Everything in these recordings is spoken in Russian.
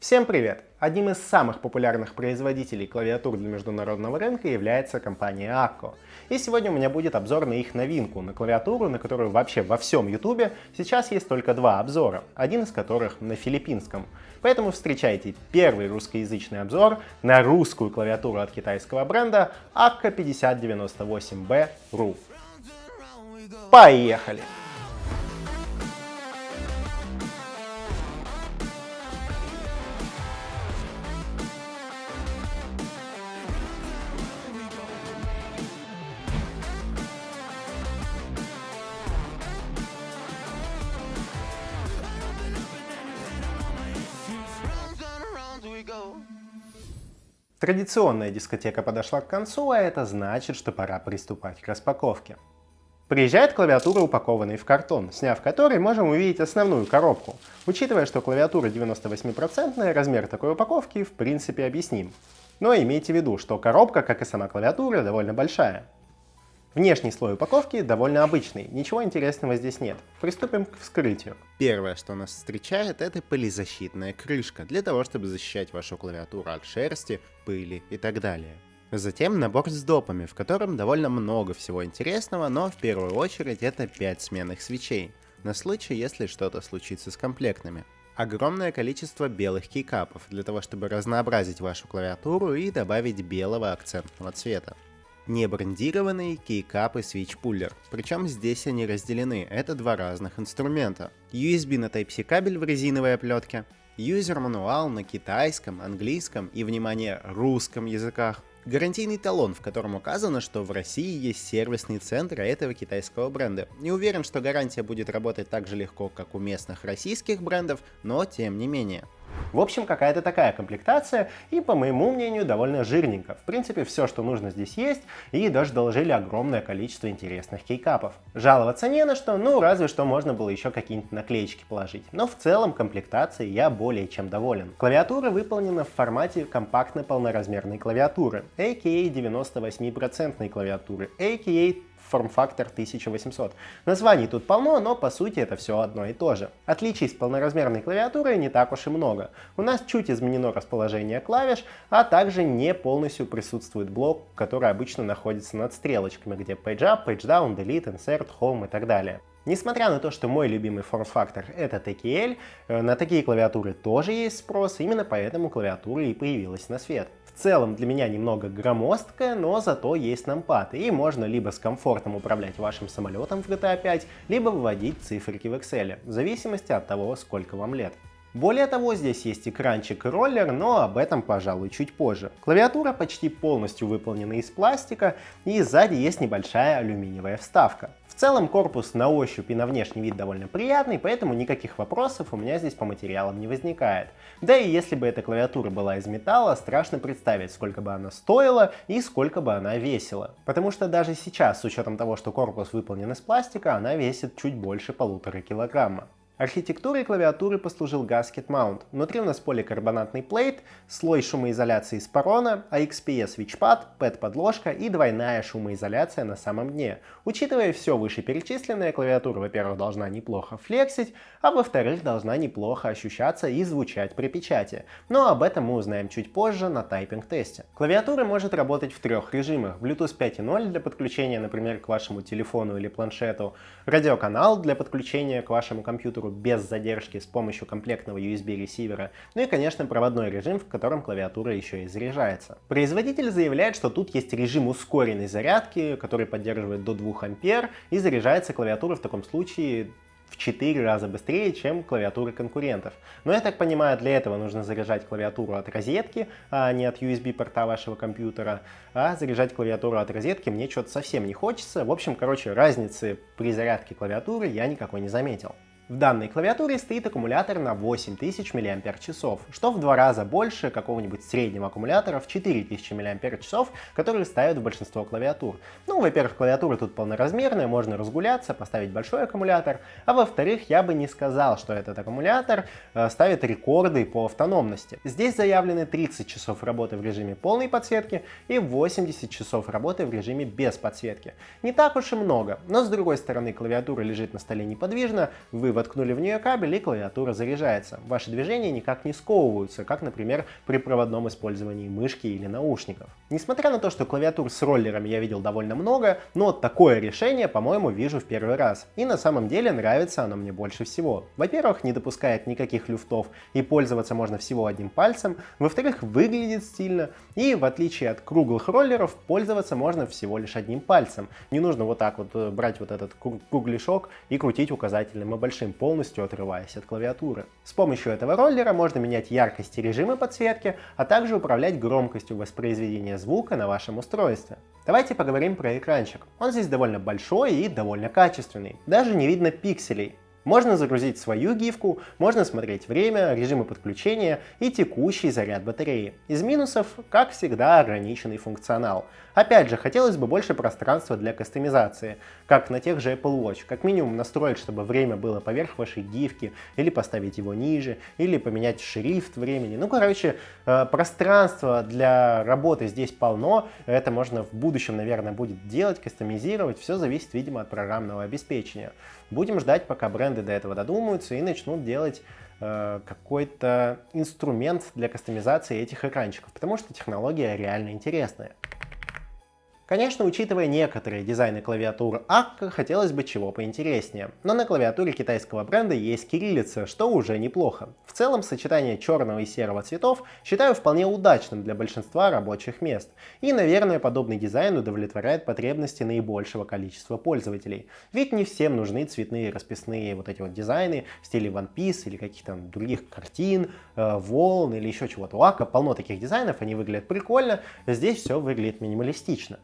Всем привет! Одним из самых популярных производителей клавиатур для международного рынка является компания Akko. И сегодня у меня будет обзор на их новинку, на клавиатуру, на которую вообще во всем YouTube сейчас есть только два обзора, один из которых на филиппинском. Поэтому встречайте первый русскоязычный обзор на русскую клавиатуру от китайского бренда Akko 5098B-RU. Поехали! Традиционная дискотека подошла к концу, а это значит, что пора приступать к распаковке. Приезжает клавиатура, упакованная в картон, сняв который, можем увидеть основную коробку. Учитывая, что клавиатура 98%, размер такой упаковки в принципе объясним. Но имейте в виду, что коробка, как и сама клавиатура, довольно большая. Внешний слой упаковки довольно обычный, ничего интересного здесь нет. Приступим к вскрытию. Первое, что нас встречает, это пылезащитная крышка, для того, чтобы защищать вашу клавиатуру от шерсти, пыли и так далее. Затем набор с допами, в котором довольно много всего интересного, но в первую очередь это 5 сменных свечей, на случай, если что-то случится с комплектными. Огромное количество белых кейкапов, для того, чтобы разнообразить вашу клавиатуру и добавить белого акцентного цвета. Небрендированные кейкапы Switch Puller, причем здесь они разделены, это два разных инструмента. USB на Type-C кабель в резиновой оплетке, юзер-мануал на китайском, английском и, внимание, русском языках. Гарантийный талон, в котором указано, что в России есть сервисный центр этого китайского бренда. Не уверен, что гарантия будет работать так же легко, как у местных российских брендов, но тем не менее. В общем, какая-то такая комплектация, и, по моему мнению, довольно жирненько. В принципе, все, что нужно, здесь есть, и даже доложили огромное количество интересных кейкапов. Жаловаться не на что, ну разве что можно было еще какие-нибудь наклеечки положить. Но в целом комплектацией я более чем доволен. Клавиатура выполнена в формате компактной полноразмерной клавиатуры, a.k.a. 98% клавиатуры, a.k.a. форм-фактор 1800. Названий тут полно, но по сути это все одно и то же. Отличий с полноразмерной клавиатурой не так уж и много. У нас чуть изменено расположение клавиш, а также не полностью присутствует блок, который обычно находится над стрелочками, где Page Up, Page Down, Delete, Insert, Home и так далее. Несмотря на то, что мой любимый форм-фактор это TKL, на такие клавиатуры тоже есть спрос, именно поэтому клавиатура и появилась на свет. В целом для меня немного громоздкая, но зато есть нампад, и можно либо с комфортом управлять вашим самолетом в GTA 5, либо вводить циферки в Excel, в зависимости от того, сколько вам лет. Более того, здесь есть экранчик и роллер, но об этом, пожалуй, чуть позже. Клавиатура почти полностью выполнена из пластика, и сзади есть небольшая алюминиевая вставка. В целом корпус на ощупь и на внешний вид довольно приятный, поэтому никаких вопросов у меня здесь по материалам не возникает. Да и если бы эта клавиатура была из металла, страшно представить, сколько бы она стоила и сколько бы она весила. Потому что даже сейчас, с учетом того, что корпус выполнен из пластика, она весит чуть больше 1,5 килограмма. Архитектурой клавиатуры послужил Gasket Mount. Внутри у нас поликарбонатный плейт, слой шумоизоляции из порона, AXPS свитчпад, PET-подложка и двойная шумоизоляция на самом дне. Учитывая все вышеперечисленное, клавиатура, во-первых, должна неплохо флексить, а во-вторых, должна неплохо ощущаться и звучать при печати. Но об этом мы узнаем чуть позже на тайпинг-тесте. Клавиатура может работать в трех режимах. Bluetooth 5.0 для подключения, например, к вашему телефону или планшету, радиоканал для подключения к вашему компьютеру без задержки с помощью комплектного USB-ресивера, ну и, конечно, проводной режим, в котором клавиатура еще и заряжается. Производитель заявляет, что тут есть режим ускоренной зарядки, который поддерживает до 2 ампер, и заряжается клавиатура в таком случае в 4 раза быстрее, чем клавиатуры конкурентов. Но я так понимаю, для этого нужно заряжать клавиатуру от розетки, а не от USB-порта вашего компьютера. А заряжать клавиатуру от розетки мне что-то совсем не хочется. В общем, разницы при зарядке клавиатуры я никакой не заметил. В данной клавиатуре стоит аккумулятор на 8000 мАч, что в 2 раза больше какого-нибудь среднего аккумулятора в 4000 мАч, который ставят в большинство клавиатур. Ну, во-первых, клавиатура тут полноразмерная, можно разгуляться, поставить большой аккумулятор, а во-вторых, я бы не сказал, что этот аккумулятор ставит рекорды по автономности. Здесь заявлены 30 часов работы в режиме полной подсветки и 80 часов работы в режиме без подсветки. Не так уж и много, но с другой стороны клавиатура лежит на столе неподвижно, вы воткнули в нее кабель, и клавиатура заряжается. Ваши движения никак не сковываются, как, например, при проводном использовании мышки или наушников. Несмотря на то, что клавиатур с роллерами я видел довольно много, но такое решение, по-моему, вижу в первый раз. И на самом деле нравится оно мне больше всего. Во-первых, не допускает никаких люфтов и пользоваться можно всего одним пальцем. Во-вторых, выглядит стильно. И в отличие от круглых роллеров, пользоваться можно всего лишь одним пальцем. Не нужно вот так вот брать вот этот кругляшок и крутить указательным и большим, полностью отрываясь от клавиатуры. С помощью этого роллера можно менять яркость и режимы подсветки, а также управлять громкостью воспроизведения звука на вашем устройстве. Давайте поговорим про экранчик. Он здесь довольно большой и довольно качественный. Даже не видно пикселей. Можно загрузить свою гифку, можно смотреть время, режимы подключения и текущий заряд батареи. Из минусов, как всегда, ограниченный функционал. Опять же, хотелось бы больше пространства для кастомизации, как на тех же Apple Watch. Как минимум настроить, чтобы время было поверх вашей гифки, или поставить его ниже, или поменять шрифт времени. Ну, короче, пространства для работы здесь полно. Это можно в будущем, наверное, будет делать, кастомизировать. Все зависит, видимо, от программного обеспечения. Будем ждать, пока бренды до этого додумаются и начнут делать какой-то инструмент для кастомизации этих экранчиков, потому что технология реально интересная. Конечно, учитывая некоторые дизайны клавиатур Akka, хотелось бы чего поинтереснее. Но на клавиатуре китайского бренда есть кириллица, что уже неплохо. В целом, сочетание черного и серого цветов считаю вполне удачным для большинства рабочих мест. И, наверное, подобный дизайн удовлетворяет потребности наибольшего количества пользователей. Ведь не всем нужны цветные расписные вот эти вот дизайны в стиле One Piece или каких-то других картин, волн или еще чего-то. У Akka полно таких дизайнов, они выглядят прикольно, здесь все выглядит минималистично.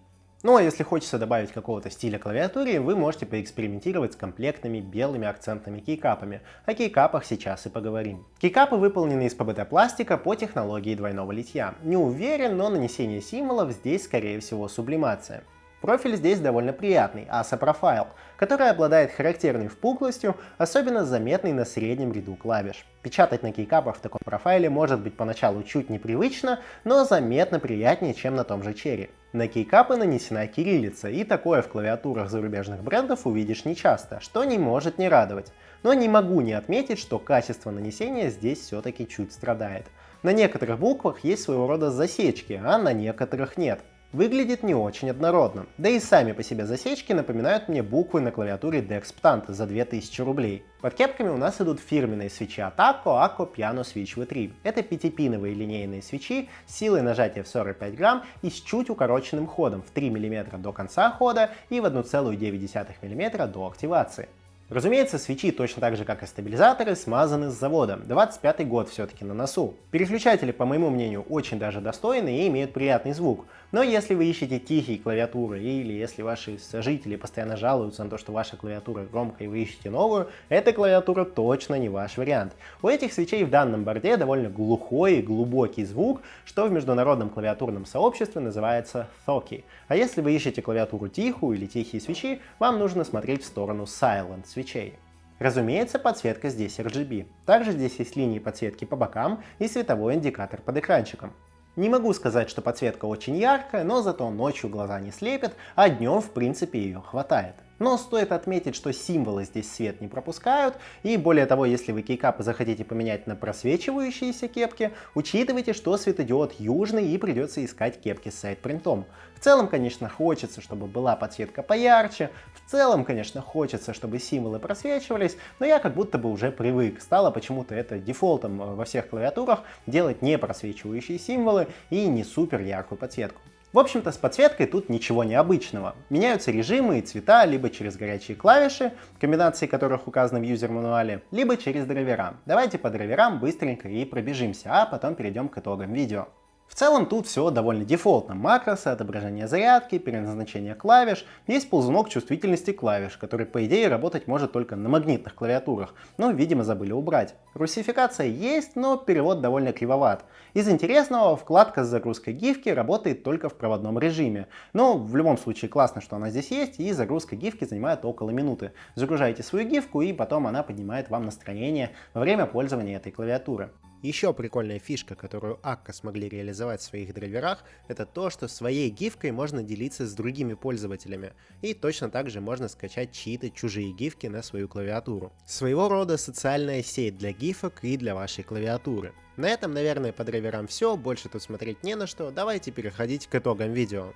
Ну а если хочется добавить какого-то стиля клавиатуре, вы можете поэкспериментировать с комплектными белыми акцентными кейкапами. О кейкапах сейчас и поговорим. Кейкапы выполнены из ПБТ-пластика по технологии двойного литья. Не уверен, но нанесение символов здесь скорее всего сублимация. Профиль здесь довольно приятный, ASA Profile, который обладает характерной впуклостью, особенно заметной на среднем ряду клавиш. Печатать на кейкапах в таком профайле может быть поначалу чуть непривычно, но заметно приятнее, чем на том же Cherry. На кейкапы нанесена кириллица, и такое в клавиатурах зарубежных брендов увидишь нечасто, что не может не радовать. Но не могу не отметить, что качество нанесения здесь все-таки чуть страдает. На некоторых буквах есть своего рода засечки, а на некоторых нет. Выглядит не очень однородно, да и сами по себе засечки напоминают мне буквы на клавиатуре Dexptant за 2000 рублей. Под кепками у нас идут фирменные свечи от Acco Piano Switch V3. Это 5-пиновые линейные свечи с силой нажатия в 45 грамм и с чуть укороченным ходом в 3 мм до конца хода и в 1,9 мм до активации. Разумеется, свечи, точно так же как и стабилизаторы, смазаны с завода. 25-й год все-таки на носу. Переключатели, по моему мнению, очень даже достойны и имеют приятный звук. Но если вы ищете тихие клавиатуры или если ваши сожители постоянно жалуются на то, что ваша клавиатура громкая и вы ищете новую, эта клавиатура точно не ваш вариант. У этих свечей в данном борде довольно глухой и глубокий звук, что в международном клавиатурном сообществе называется thoky. А если вы ищете клавиатуру тихую или тихие свечи, вам нужно смотреть в сторону silent свечей. Разумеется, подсветка здесь RGB. Также здесь есть линии подсветки по бокам и световой индикатор под экранчиком. Не могу сказать, что подсветка очень яркая, но зато ночью глаза не слепят, а днем в принципе ее хватает. Но стоит отметить, что символы здесь свет не пропускают, и более того, если вы кейкапы захотите поменять на просвечивающиеся кепки, учитывайте, что светодиод южный и придется искать кепки с сайд-принтом. В целом, конечно, хочется, чтобы была подсветка поярче, в целом, конечно, хочется, чтобы символы просвечивались, но я как будто бы уже привык, стало почему-то это дефолтом во всех клавиатурах делать не просвечивающие символы и не супер яркую подсветку. В общем-то, с подсветкой тут ничего необычного. Меняются режимы и цвета либо через горячие клавиши, комбинации которых указаны в юзер-мануале, либо через драйвера. Давайте по драйверам быстренько и пробежимся, а потом перейдем к итогам видео. В целом тут все довольно дефолтно. Макросы, отображение зарядки, переназначение клавиш. Есть ползунок чувствительности клавиш, который по идее работать может только на магнитных клавиатурах, но видимо забыли убрать. Русификация есть, но перевод довольно кривоват. Из интересного, вкладка с загрузкой гифки работает только в проводном режиме. Но в любом случае классно, что она здесь есть, и загрузка гифки занимает около минуты. Загружаете свою гифку, и потом она поднимает вам настроение во время пользования этой клавиатуры. Еще прикольная фишка, которую Akka смогли реализовать в своих драйверах, это то, что своей гифкой можно делиться с другими пользователями. И точно так же можно скачать чьи-то чужие гифки на свою клавиатуру. Своего рода социальная сеть для гифок и для вашей клавиатуры. На этом, наверное, по драйверам все, больше тут смотреть не на что, давайте переходить к итогам видео.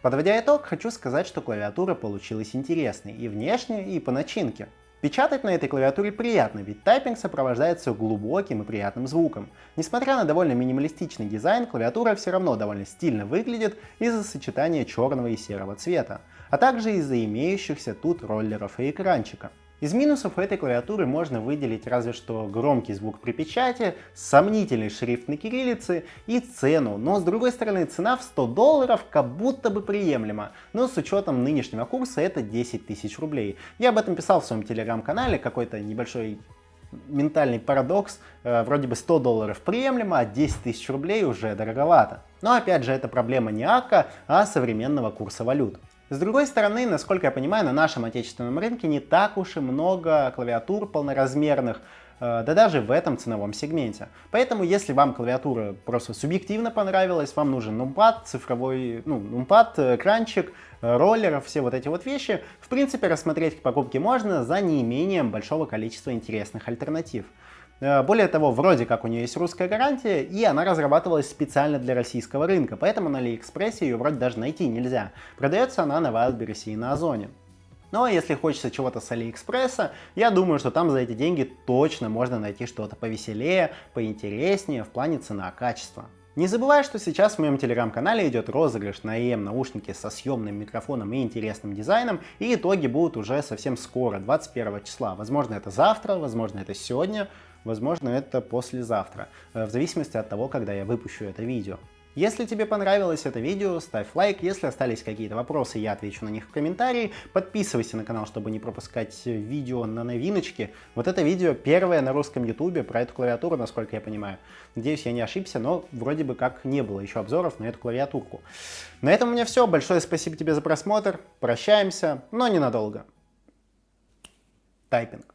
Подводя итог, хочу сказать, что клавиатура получилась интересной и внешне, и по начинке. Печатать на этой клавиатуре приятно, ведь тайпинг сопровождается глубоким и приятным звуком. Несмотря на довольно минималистичный дизайн, клавиатура все равно довольно стильно выглядит из-за сочетания черного и серого цвета, а также из-за имеющихся тут роллеров и экранчика. Из минусов этой клавиатуры можно выделить разве что громкий звук при печати, сомнительный шрифт на кириллице и цену, но с другой стороны цена в $100 как будто бы приемлема, но с учетом нынешнего курса это 10 тысяч рублей. Я об этом писал в своем телеграм-канале, какой-то небольшой ментальный парадокс, вроде бы $100 приемлемо, а 10 тысяч рублей уже дороговато. Но опять же это проблема не Akka, а современного курса валют. С другой стороны, насколько я понимаю, на нашем отечественном рынке не так уж и много клавиатур полноразмерных, да даже в этом ценовом сегменте. Поэтому, если вам клавиатура просто субъективно понравилась, вам нужен нумпад, цифровой, нумпад, экранчик, роллеров, все вот эти вот вещи, в принципе, рассмотреть к покупке можно за неимением большого количества интересных альтернатив. Более того, вроде как у нее есть русская гарантия, и она разрабатывалась специально для российского рынка, поэтому на Алиэкспрессе ее вроде даже найти нельзя. Продается она на Wildberries и на Озоне. Но если хочется чего-то с Алиэкспресса, я думаю, что там за эти деньги точно можно найти что-то повеселее, поинтереснее в плане цена-качество. Не забывай, что сейчас в моем телеграм-канале идет розыгрыш на EM наушники со съемным микрофоном и интересным дизайном, и итоги будут уже совсем скоро, 21 числа. Возможно, это завтра, возможно, это сегодня, возможно, это послезавтра, в зависимости от того, когда я выпущу это видео. Если тебе понравилось это видео, ставь лайк, если остались какие-то вопросы, я отвечу на них в комментарии, подписывайся на канал, чтобы не пропускать видео на новиночки. Вот это видео первое на русском ютубе про эту клавиатуру, насколько я понимаю. Надеюсь, я не ошибся, но вроде бы как не было еще обзоров на эту клавиатурку. На этом у меня все, большое спасибо тебе за просмотр, прощаемся, но ненадолго. Тайпинг.